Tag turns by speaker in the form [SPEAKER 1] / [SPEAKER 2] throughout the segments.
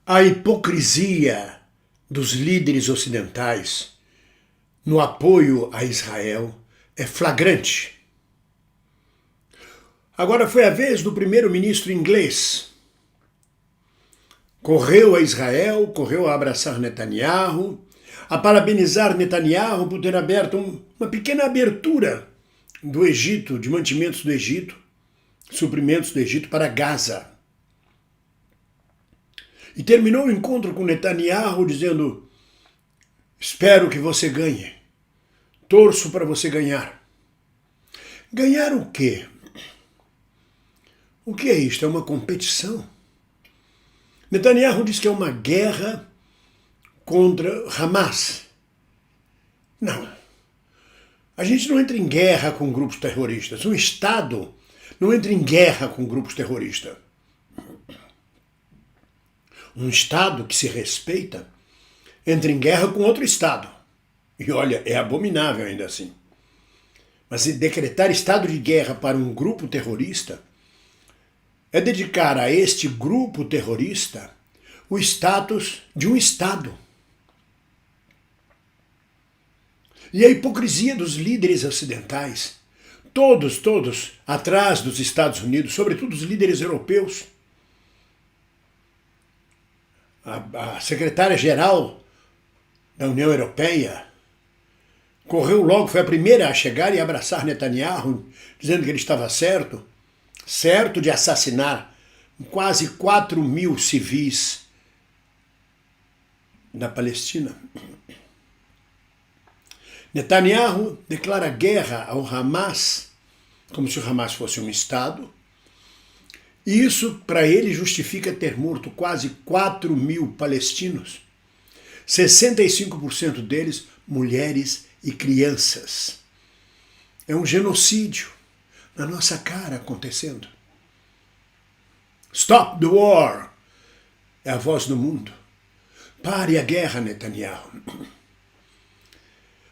[SPEAKER 1] A hipocrisia dos líderes ocidentais no apoio a Israel é flagrante. Agora foi a vez do primeiro-ministro inglês. Correu a Israel, correu a abraçar Netanyahu, a parabenizar Netanyahu por ter aberto uma pequena abertura do Egito, de mantimentos do Egito, suprimentos do Egito para Gaza. E terminou o encontro com Netanyahu dizendo: espero que você ganhe, torço para você ganhar. Ganhar o quê? O que é isto? É uma competição? Netanyahu diz que é uma guerra contra Hamas. Não. A gente não entra em guerra com grupos terroristas. Um Estado não entra em guerra com grupos terroristas. Um Estado que se respeita entra em guerra com outro Estado. E olha, é abominável ainda assim. Mas decretar estado de guerra para um grupo terrorista é dedicar a este grupo terrorista o status de um Estado. E a hipocrisia dos líderes ocidentais, todos atrás dos Estados Unidos, sobretudo os líderes europeus. A secretária-geral da União Europeia correu logo, foi a primeira a chegar e abraçar Netanyahu, dizendo que ele estava certo de assassinar quase 4.000 civis na Palestina. Netanyahu declara guerra ao Hamas, como se o Hamas fosse um Estado, e isso, para ele, justifica ter morto quase 4.000 palestinos, 65% deles mulheres e crianças. É um genocídio na nossa cara acontecendo. Stop the war! É a voz do mundo. Pare a guerra, Netanyahu.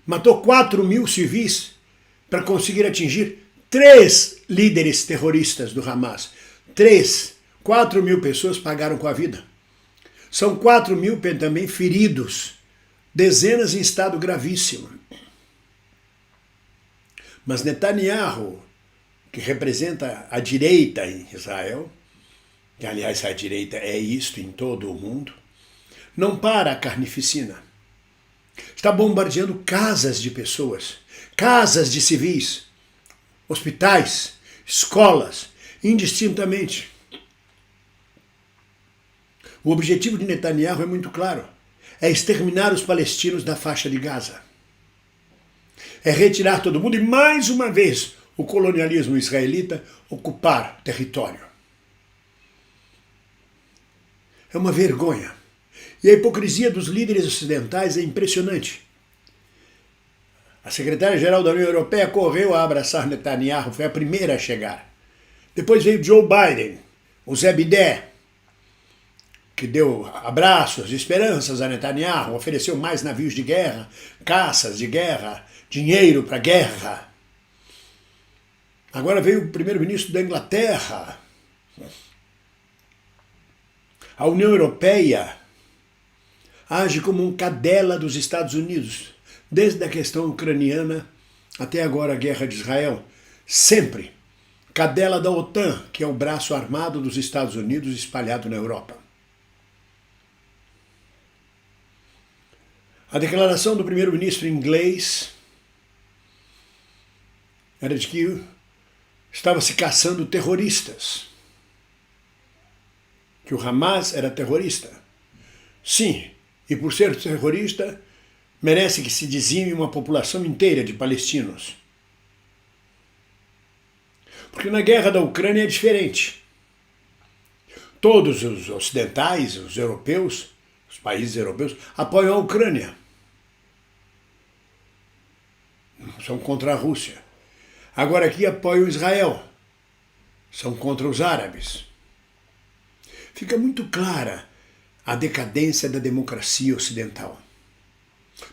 [SPEAKER 1] Matou 4.000 civis para conseguir atingir 3 líderes terroristas do Hamas. 4.000 pessoas pagaram com a vida. São 4.000 também feridos, dezenas em estado gravíssimo. Mas Netanyahu, que representa a direita em Israel, que aliás a direita é isto em todo o mundo, não para a carnificina. Está bombardeando casas de pessoas, casas de civis, hospitais, escolas, indistintamente. O objetivo de Netanyahu é muito claro: é exterminar os palestinos da faixa de Gaza. É retirar todo mundo e, mais uma vez, o colonialismo israelita ocupar território. É uma vergonha. E a hipocrisia dos líderes ocidentais é impressionante. A secretária-geral da União Europeia correu a abraçar Netanyahu, foi a primeira a chegar. Depois veio Joe Biden, o Zé Bidé, que deu abraços, esperanças a Netanyahu, ofereceu mais navios de guerra, caças de guerra, dinheiro para a guerra. Agora veio o primeiro-ministro da Inglaterra. A União Europeia age como um cadela dos Estados Unidos, desde a questão ucraniana até agora a guerra de Israel. Sempre cadela da OTAN, que é o braço armado dos Estados Unidos espalhado na Europa. A declaração do primeiro-ministro inglês era de que estava se caçando terroristas, que o Hamas era terrorista. Sim, e por ser terrorista, merece que se dizime uma população inteira de palestinos. Porque na guerra da Ucrânia é diferente. Todos os ocidentais, os europeus, os países europeus, apoiam a Ucrânia. São contra a Rússia. Agora aqui apoiam Israel. São contra os árabes. Fica muito clara a decadência da democracia ocidental.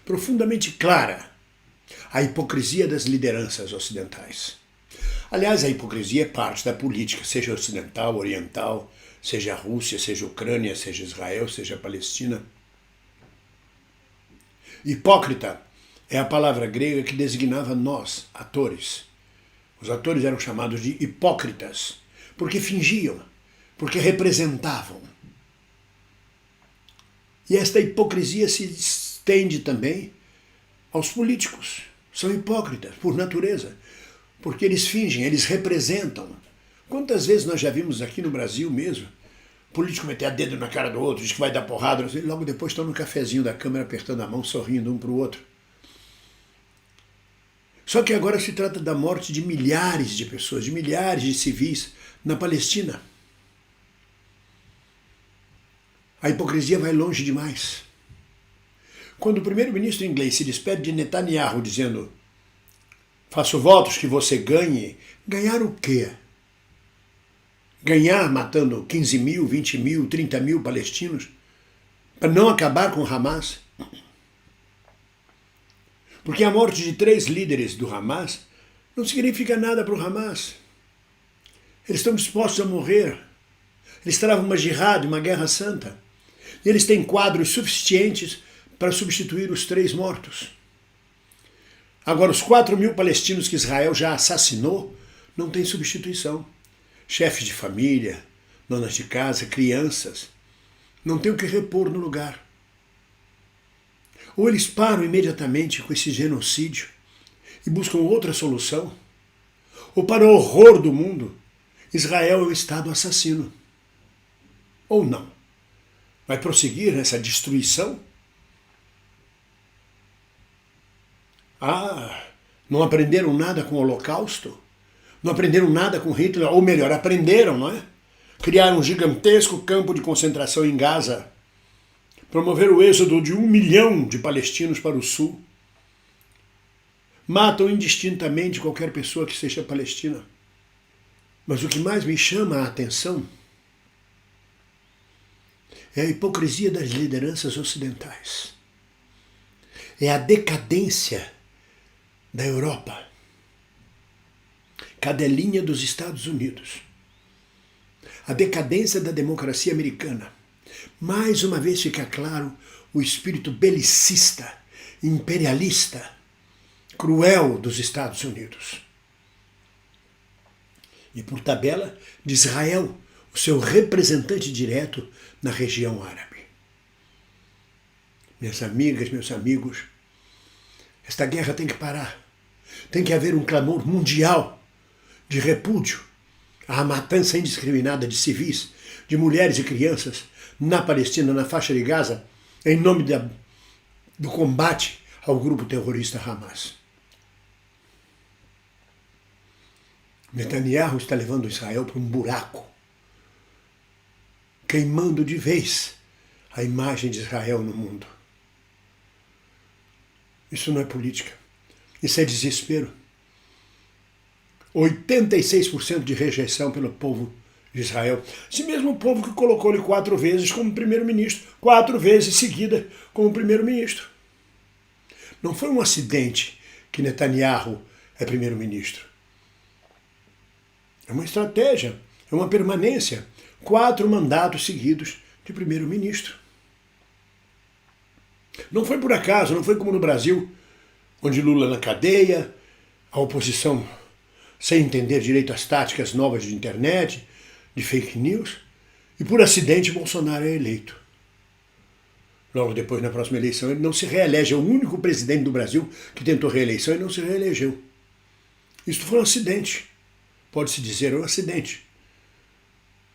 [SPEAKER 1] Profundamente clara a hipocrisia das lideranças ocidentais. Aliás, a hipocrisia é parte da política, seja ocidental, oriental, seja a Rússia, seja a Ucrânia, seja Israel, seja a Palestina. Hipócrita é a palavra grega que designava nós, atores. Os atores eram chamados de hipócritas, porque fingiam, porque representavam. E esta hipocrisia se estende também aos políticos. São hipócritas, por natureza, porque eles fingem, eles representam. Quantas vezes nós já vimos aqui no Brasil mesmo, político meter a dedo na cara do outro, diz que vai dar porrada, e logo depois estão no cafezinho da Câmara apertando a mão, sorrindo um para o outro. Só que agora se trata da morte de milhares de pessoas, de milhares de civis na Palestina. A hipocrisia vai longe demais. Quando o primeiro-ministro inglês se despede de Netanyahu dizendo: faço votos que você ganhe, ganhar o quê? Ganhar matando 15 mil, 20 mil, 30 mil palestinos para não acabar com o Hamas? Porque a morte de 3 líderes do Hamas não significa nada para o Hamas. Eles estão dispostos a morrer. Eles travam uma jihad, uma guerra santa. E eles têm quadros suficientes para substituir os 3 mortos. Agora, os 4 mil palestinos que Israel já assassinou não têm substituição. Chefes de família, donas de casa, crianças, não tem o que repor no lugar. Ou eles param imediatamente com esse genocídio e buscam outra solução, ou para o horror do mundo, Israel é um Estado assassino. Ou não. Vai prosseguir nessa destruição? Não aprenderam nada com o Holocausto? Não aprenderam nada com Hitler? Ou melhor, aprenderam, não é? Criaram um gigantesco campo de concentração em Gaza. Promoveram o êxodo de 1 milhão de palestinos para o sul. Matam indistintamente qualquer pessoa que seja palestina. Mas o que mais me chama a atenção é a hipocrisia das lideranças ocidentais. É a decadência da Europa. Cadelinha dos Estados Unidos. A decadência da democracia americana. Mais uma vez fica claro o espírito belicista, imperialista, cruel dos Estados Unidos. E por tabela, de Israel, o seu representante direto na região árabe. Minhas amigas, meus amigos, esta guerra tem que parar. Tem que haver um clamor mundial de repúdio à matança indiscriminada de civis, de mulheres e crianças na Palestina, na faixa de Gaza, em nome do combate ao grupo terrorista Hamas. Netanyahu está levando Israel para um buraco, queimando de vez a imagem de Israel no mundo. Isso não é política, isso é desespero. 86% de rejeição pelo povo de Israel. Esse mesmo povo que colocou ele 4 vezes como primeiro-ministro, 4 vezes seguida como primeiro-ministro. Não foi um acidente que Netanyahu é primeiro-ministro. É uma estratégia, é uma permanência. 4 mandatos seguidos de primeiro-ministro. Não foi por acaso, não foi como no Brasil, onde Lula na cadeia, a oposição sem entender direito as táticas novas de internet, de fake news, e por acidente Bolsonaro é eleito. Logo depois, na próxima eleição, ele não se reelege. É o único presidente do Brasil que tentou reeleição e não se reelegeu. Isso foi um acidente. Pode-se dizer um acidente.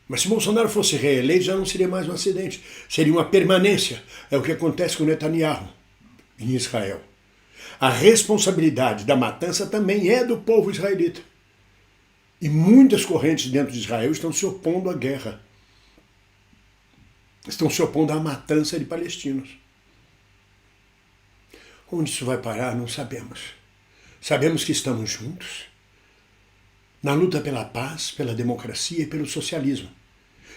[SPEAKER 1] Mas se Bolsonaro fosse reeleito, já não seria mais um acidente. Seria uma permanência. É o que acontece com Netanyahu em Israel. A responsabilidade da matança também é do povo israelita. E muitas correntes dentro de Israel estão se opondo à guerra. Estão se opondo à matança de palestinos. Onde isso vai parar, não sabemos. Sabemos que estamos juntos na luta pela paz, pela democracia e pelo socialismo.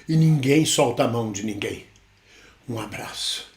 [SPEAKER 1] E ninguém solta a mão de ninguém. Um abraço.